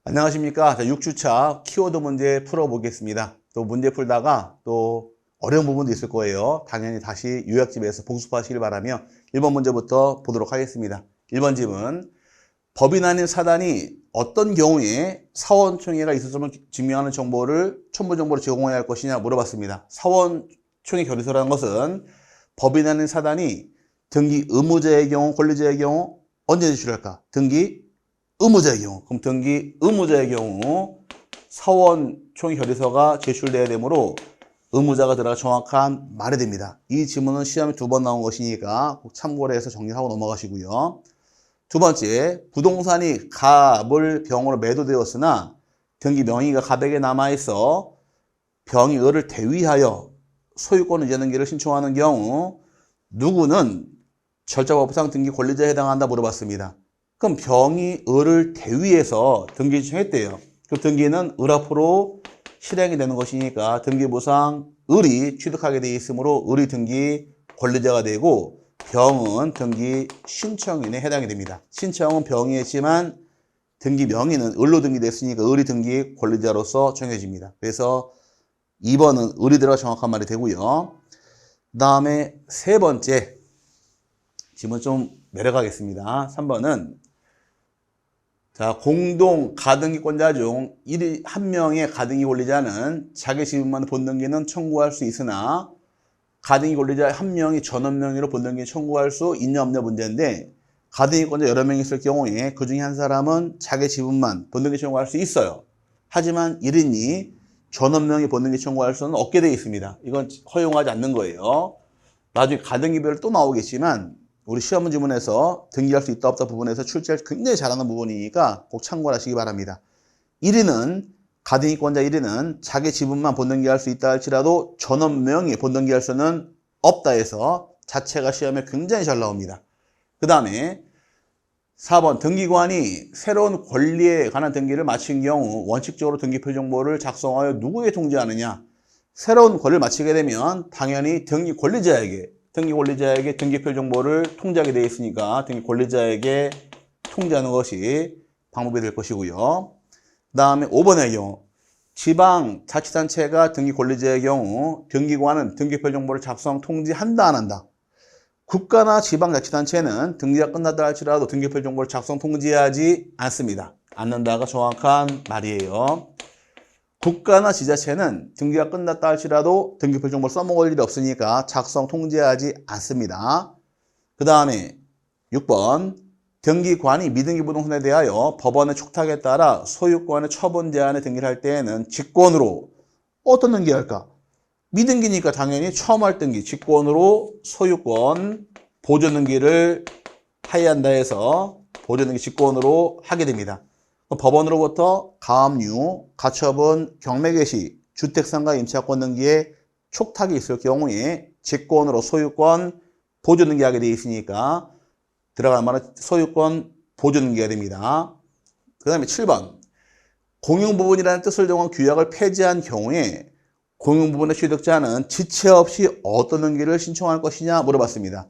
안녕하십니까. 6주차 키워드 문제 풀어보겠습니다. 또 문제 풀다가 또 어려운 부분도 있을 거예요. 당연히 다시 요약집에서 복습하시길 바라며 1번 문제부터 보도록 하겠습니다. 1번 집은 법인 아닌 사단이 어떤 경우에 사원총회가 있었음을 증명하는 정보를 첨부 정보로 제공해야 할 것이냐 물어봤습니다. 사원총회 결의서라는 것은 법인 아닌 사단이 등기 의무자의 경우, 권리자의 경우 언제 제출할까? 등기 의무자의 경우. 그럼 등기 의무자의 경우 사원총회 결의서가 제출돼야 되므로 의무자가 들어가 정확한 말이 됩니다. 이 지문은 시험에 2번 나온 것이니까 꼭 참고를 해서 정리하고 넘어가시고요. 두 번째, 부동산이 갑을 병으로 매도되었으나 등기 명의가 갑에게 남아있어 병이 을을 대위하여 소유권 이전 등기를 신청하는 경우 누구는 절차법상 등기 권리자에 해당한다 물어봤습니다. 그럼 병이 을을 대위해서 등기 신청했대요. 그 등기는 을 앞으로 실행이 되는 것이니까 등기부상 을이 취득하게 되어 있으므로 을이 등기 권리자가 되고 병은 등기 신청인에 해당이 됩니다. 신청은 병이 했지만 등기 명의는 을로 등기됐으니까 을이 등기 권리자로서 정해집니다. 그래서 2번은 을이 들어가 정확한 말이 되고요. 그 다음에 세 번째 지문 좀 내려가겠습니다. 3번은 자, 공동 가등기권자 중 한 명의 가등기 권리자는 자기 지분만 본등기는 청구할 수 있으나 가등기 권리자 한 명이 전원 명의로 본등기 청구할 수 있냐 없냐 문제인데 가등기권자 여러 명이 있을 경우에 그 중에 한 사람은 자기 지분만 본등기 청구할 수 있어요. 하지만 1인이 전원 명의 본등기 청구할 수는 없게 되어 있습니다. 이건 허용하지 않는 거예요. 나중에 가등기별로 또 나오겠지만 우리 시험 지문에서 등기할 수 있다 없다 부분에서 출제를 굉장히 잘하는 부분이니까 꼭 참고를 하시기 바랍니다. 1위는 가등기권자 1위는 자기 지분만 본등기할 수 있다 할지라도 전원 명의 본등기할 수는 없다 해서 자체가 시험에 굉장히 잘 나옵니다. 그 다음에 4번 등기관이 새로운 권리에 관한 등기를 마친 경우 원칙적으로 등기표 정보를 작성하여 누구에게 통지하느냐. 새로운 권리를 마치게 되면 당연히 등기 권리자에게 등기표 정보를 통지하게 되어 있으니까 등기 권리자에게 통지하는 것이 방법이 될 것이고요. 그 다음에 5번의 경우 지방자치단체가 등기 권리자의 경우 등기관은 등기표 정보를 작성 통지한다 안 한다. 국가나 지방자치단체는 등기가 끝났다 할지라도 등기표 정보를 작성 통지하지 않습니다. 않는다가 정확한 말이에요. 국가나 지자체는 등기가 끝났다 할지라도 등기표 정보를 써먹을 일이 없으니까 작성 통지하지 않습니다. 그 다음에 6번 등기관이 미등기 부동산에 대하여 법원의 촉탁에 따라 소유권의 처분 제한에 등기를 할 때에는 직권으로 어떤 등기할까? 미등기니까 당연히 처음 할 등기 직권으로 소유권 보존 등기를 해야 한다 해서 보존 등기 직권으로 하게 됩니다. 법원으로부터 가압류, 가처분, 경매 개시, 주택상가 임차권 등기에 촉탁이 있을 경우에 직권으로 소유권 보존 등기하게 되어 있으니까 들어가는 말은 소유권 보존 등기가 됩니다. 그 다음에 7번 공용부분이라는 뜻을 정한 규약을 폐지한 경우에 공용부분의 취득자는 지체 없이 어떤 등기를 신청할 것이냐 물어봤습니다.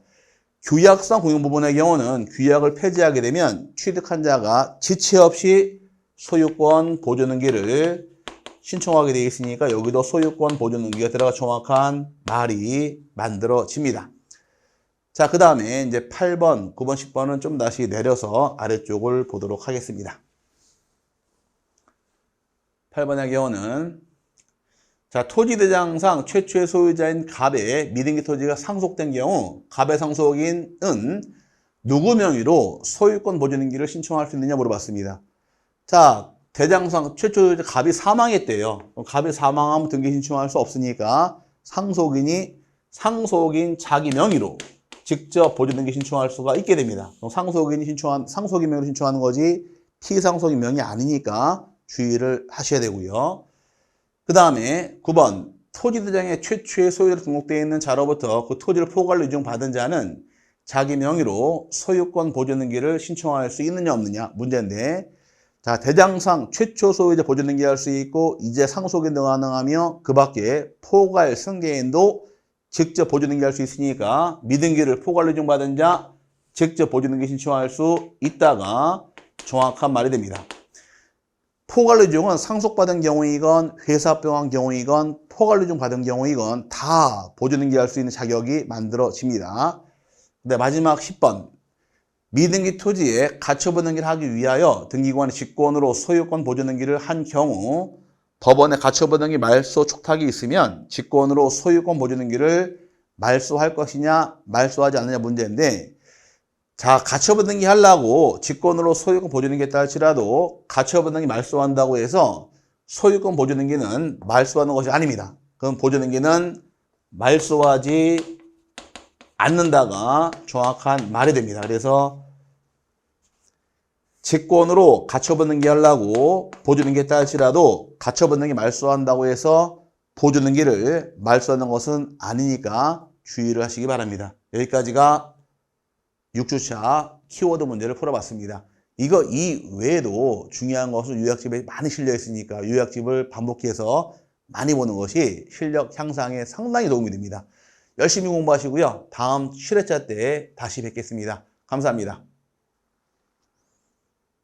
규약상 공용부분의 경우는 규약을 폐지하게 되면 취득한 자가 지체 없이 소유권 보존 등기를 신청하게 되어 있으니까 여기도 소유권 보존 등기가 들어가 정확한 말이 만들어집니다. 자, 그 다음에 이제 8번, 9번, 10번은 좀 다시 내려서 아래쪽을 보도록 하겠습니다. 8번의 경우는 자, 토지대장상 최초의 소유자인 갑의 미등기 토지가 상속된 경우 갑의 상속인은 누구 명의로 소유권 보존 등기를 신청할 수 있느냐 물어봤습니다. 자, 대장상 최초 소유자 갑이 사망했대요. 갑이 사망하면 등기 신청할 수 없으니까 상속인 자기 명의로 직접 보존 등기 신청할 수가 있게 됩니다. 상속인 명의로 신청하는 거지 피상속인 명의 아니니까 주의를 하셔야 되고요. 그 다음에 9번 토지대장의 최초의 소유로 등록되어 있는 자로부터 그 토지를 포괄로 이용받은 자는 자기 명의로 소유권 보존 등기를 신청할 수 있느냐 없느냐 문제인데 자 대장상 최초 소유자 보존 등기할 수 있고 이제 상속인도 가능하며 그 밖에 포괄 승계인도 직접 보존 등기할 수 있으니까 미등기를 포괄로 이용받은 자 직접 보존 등기 신청할 수 있다가 정확한 말이 됩니다. 포괄류중은 상속받은 경우이건 회사병한 경우이건 포괄류중 받은 경우이건 다 보조등기할 수 있는 자격이 만들어집니다. 네, 마지막 10번. 미등기 토지에 가처분 등기를 하기 위하여 등기관의 직권으로 소유권 보조등기를 한 경우 법원에 가처분 등기 말소 촉탁이 있으면 직권으로 소유권 보조등기를 말소할 것이냐 말소하지 않느냐 문제인데, 자, 가처분 등기 하려고 직권으로 소유권 보조등기 했다 할지라도 가처분 등기 말소한다고 해서 소유권 보조등기는 말소하는 것이 아닙니다. 그럼 보조등기는 말소하지 않는다가 정확한 말이 됩니다. 그래서 직권으로 가처분 등기 하려고 보조등기 했다 할지라도 가처분 등기 말소한다고 해서 보조등기를 말소하는 것은 아니니까 주의를 하시기 바랍니다. 여기까지가 6주차 키워드 문제를 풀어봤습니다. 이 외에도 중요한 것은 요약집에 많이 실려 있으니까 요약집을 반복해서 많이 보는 것이 실력 향상에 상당히 도움이 됩니다. 열심히 공부하시고요. 다음 7회차 때 다시 뵙겠습니다. 감사합니다.